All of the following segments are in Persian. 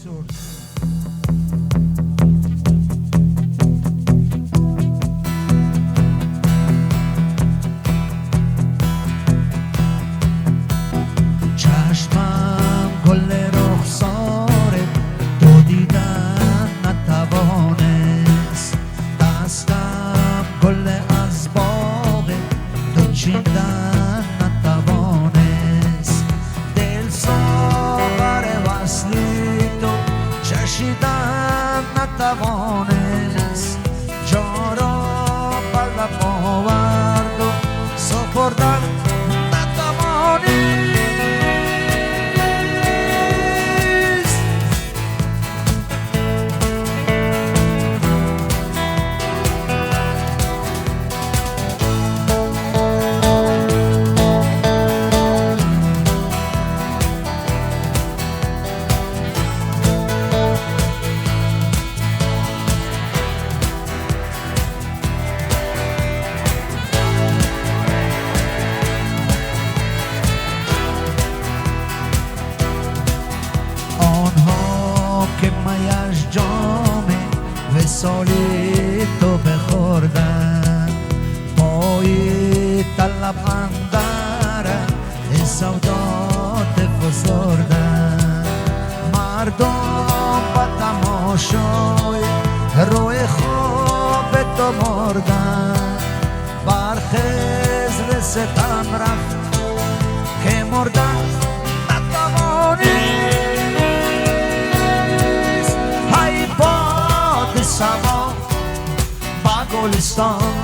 بسیار چشمم گل رخساره تو دیدن نتوانست، دستم گل از باغ تو چیدن نتوانست، دل ساغر وصلی تو چشیدن نتوانست، جا را بر لب آورد و سپردن نتوانست. که میش جام وصالی تو بخوردن، پای طلب اندر سودات فسردن، مردم با تماشای روی خواب تو مردن، بر خضر ستم رفت که مردن سبا با گلستان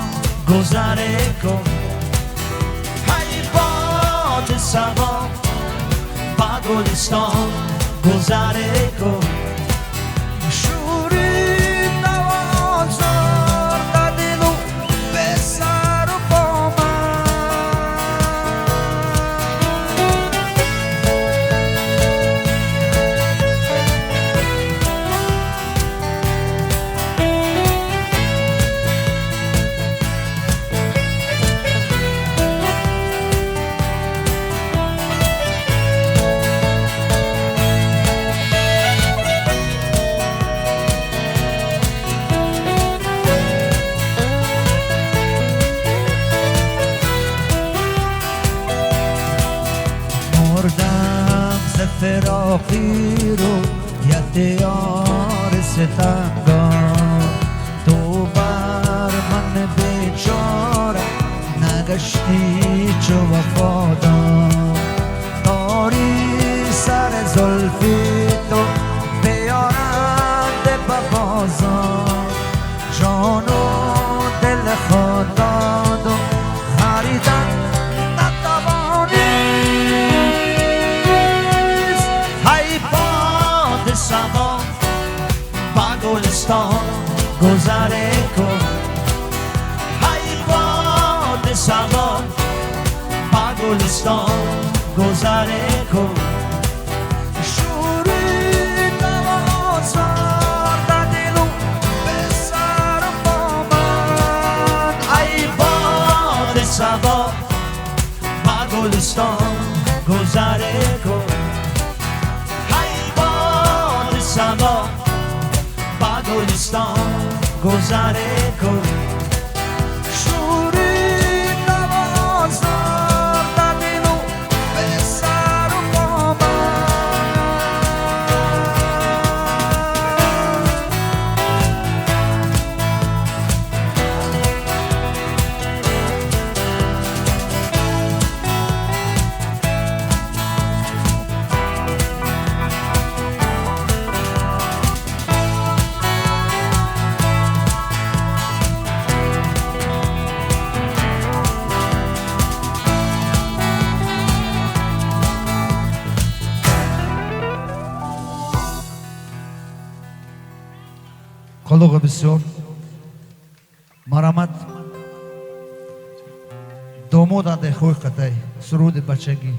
گذره کن، ای باد سبا با گلستان گذره کن، شوری نوازار در دل و به سر و با مردم ز فراقی رو یار ستمگار، تو بر من بیچاره نگشتی چو وفادار، داری سر زلفی تو بیارنده به بازار، جان و دل خود داد و خریدن سبا با گلستان گذره کن، ای باد سبا با گلستان گذره کن، شوری نوازار در دل و به سر با من، ای باد سبا با گلستان گذره کن، سبا با گلستان گذره کن، شوری نوازار در دل و به سر و با من. قلوق بسیار مرامت دومود аде خوی قطعی سرود بچگی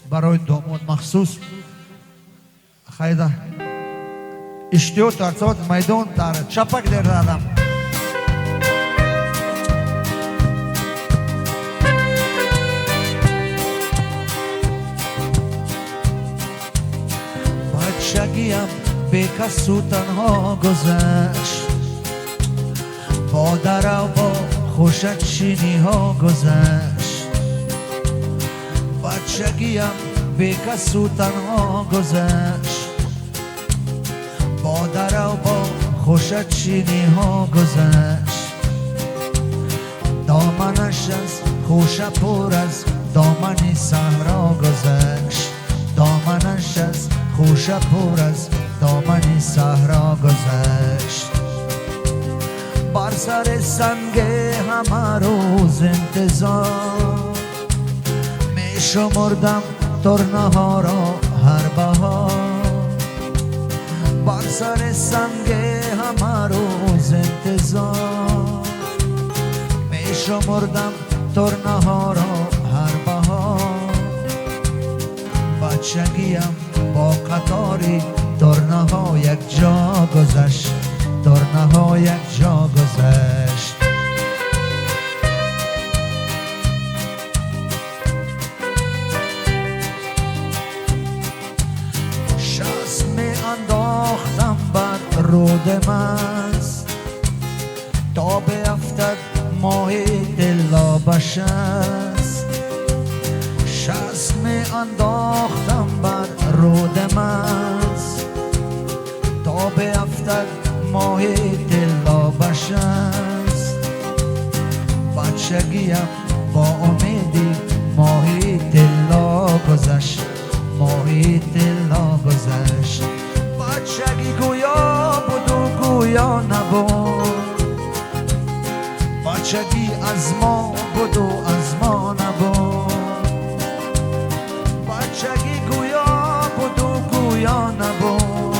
برای دومود مخصوص خیده اشتیوت ارتباط میدان در چپک در دادم بچگیم بیکسو تنها گذشت با در و با خوشت چینی ها گذشت بچگیم بیکسو تنها گذشت با در و با خوشت چینی ها گذشت دامنش از خوش پر از دامنی صحرا گذشت دامنش از خوش پر از دامنی صحرا گذشت بر سر سنگ همه روز انتظار می شمردم ترنه ها را هر بهار بر سر سنگ همه روز انتظار می شمردم ترنه ها را هر بهار بچگیم با قطاری ترنه ها یک جا گذشت ترنه ها یک جا گذشت شست می انداختم بر رود مست تا بیفتد ماه دلا بشست شست می انداختم بر رود مست تا بیفتد ماه دلا بشست بچگیم با امیدی ماهی دلا گذشت ماهی دلا گذشت بچگی گویا بود و گویا نبود بچگی از ما بود و از ما نبود بچگی گویا بود و گویا نبود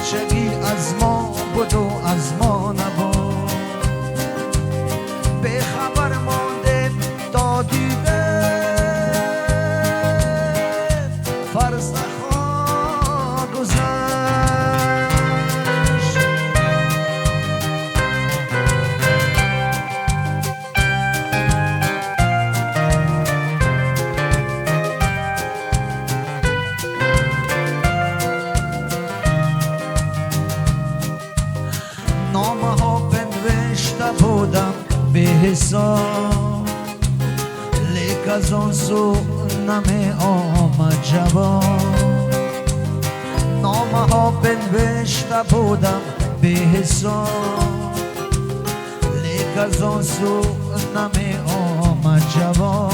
بچگی از ما بود و از ما نبود به خبر مانده تا دیده فرزخا گذشت نامه ها بنوشته بودم به حساب لیک از اون سو نمی آمد جواب نامه ها بنوشته بودم به حساب لیک از اون سو نمی آمد جواب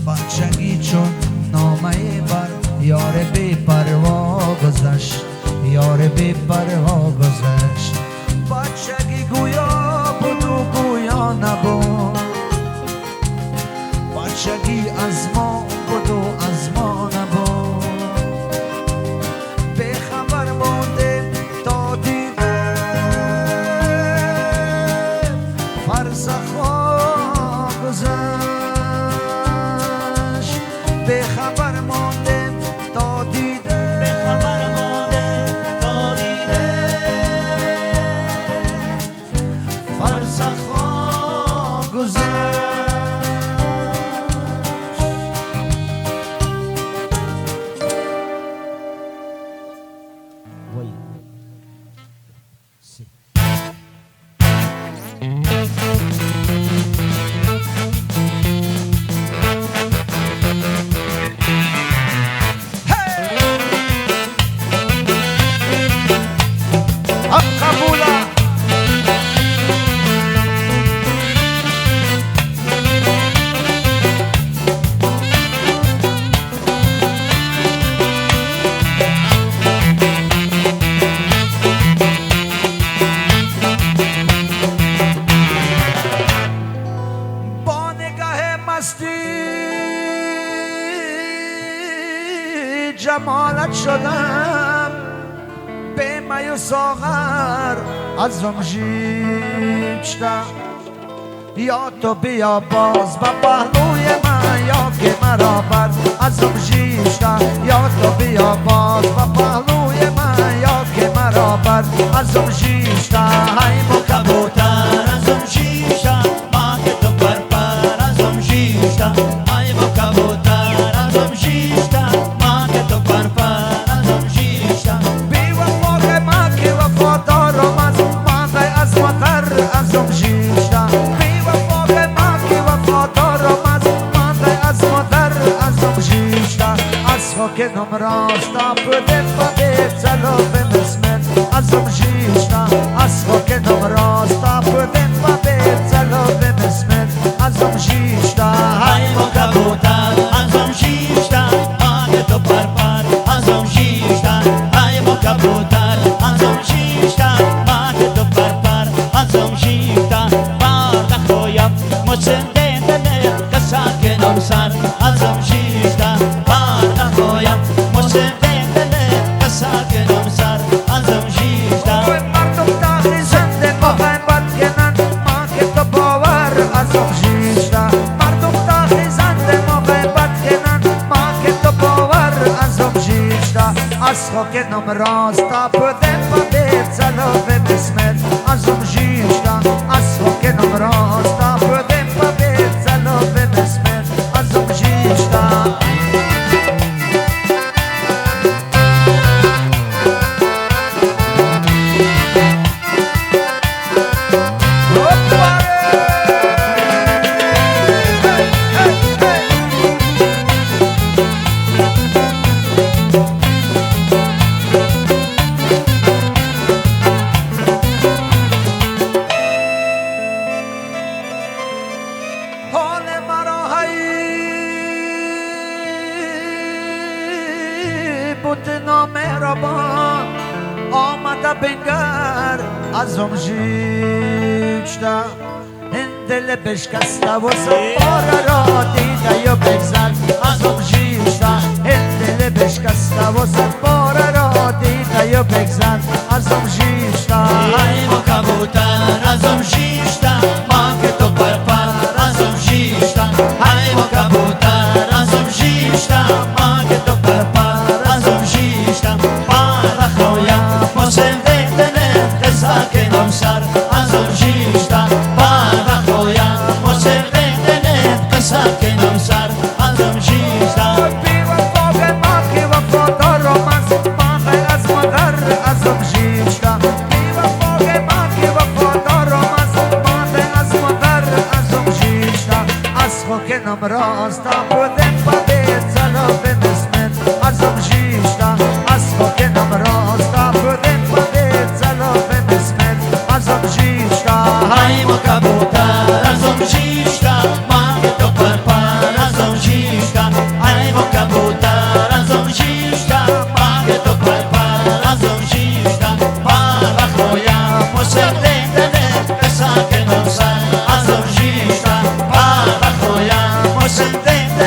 بچگی چون نامه بر یار بی پروا گذشت یار بی پروا گذشت بچگی گویا بود و گویا نبود بچگی از ما بود و از ما نبود به خبر مانده تا دیده فرزخا گذشت به خبر مانده تا دیده به خبر مانده تا دیده فرزخا گذشت جمالت شدم به می و ساغر از جیچتم یا تو بیا باز با پهلوی من یا که مرا بر از جیچتم یا تو بیا باز با پهلوی من یا که مرا بر از جیچتم های مو کبوتر از جیچتم ما که تو پر از جیچتم های مو کبوتر از جیچتم ما که تو پر kenom rasta Pëdhe padet zalove me smet Azom gjishta Asko kenom rasta Pëdhe padet zalove me smet Azom gjishta Hajmo kabutar, azom gjishta Ake to parpar, azom gjishta Hajmo kabutar, azom gjishta Ake to parpar, azom gjishta Barda khojap, mo qëndetene Kësa kenom sar, azom gjishta Barda khojap, mo qëndetene Kësa kenom sar, azom gjishta Oj martum ta hizende Moha e bat kenan Ma keto bovar Azom gjishta Martum ta hizende Moha e bat kenan Ma keto bovar Azom gjishta Asko kenom rasta Pëdhe padet zalove me smet Azom gjishta Asko kenom rasta Pëdhe padet zalove me smet Azom gjishta Azom gjishta Endele beshkasta Vose para rodina jo begzal Azom gjishta Endele beshkasta Vose para rodina jo begzal Azom gjishta Hajmo kabutar, azom gjishta Ma keto parpar, azom gjishta Hajmo kabutar, azom gjishta Ma keto parpar, azom gjishta Para khoja, mo qëndetene Kësa kenom sar, azom gjishta Para khoja, mo qëndetene Kësa kenom sar, azom gjishta Piva foge ma kiva foto romans Mahe az madar azom gjishta Piva foge ma kiva foto romans Mahe az madar azom gjishta Asko kenom rasta Pëdhe padet zalove me smet Azom gjishta Asko kenom rasta Pëdhe padet zalove me smet Azom gjishta Hajmo kabutar, azom gjishta Ma keto parpar, azom gjishta Hajmo kabutar, azom gjishta Ma keto parpar, azom gjishta Para khoja, mo qëndetene Kësa kenom sar, azom gjishta Para khoja, mo qëndetene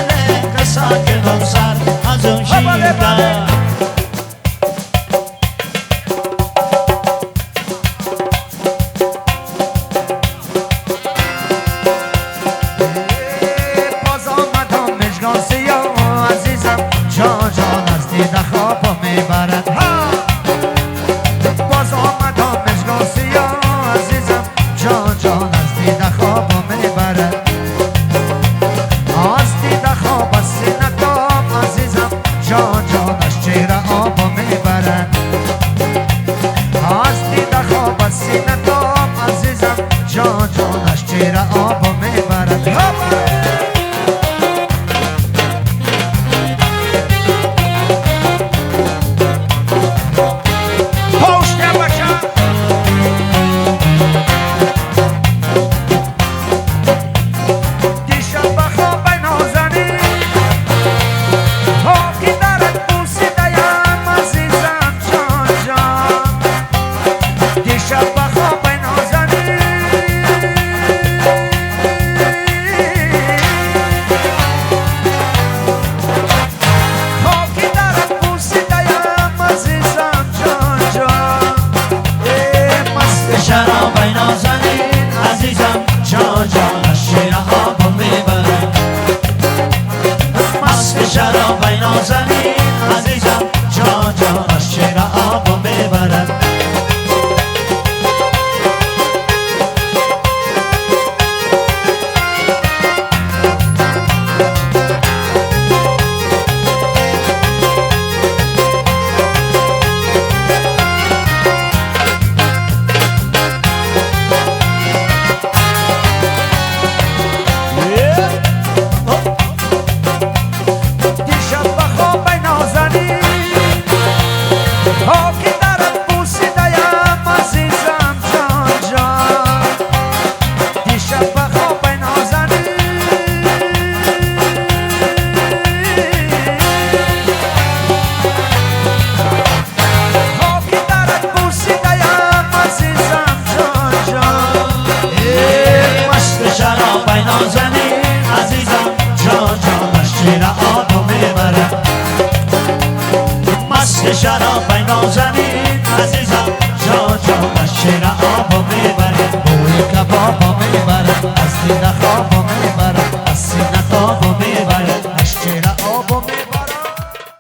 مثل شراب نازنین عزیزم جا جا از شیر آبا میبره بوی کبابا میبرم از دیده خوابا میبرم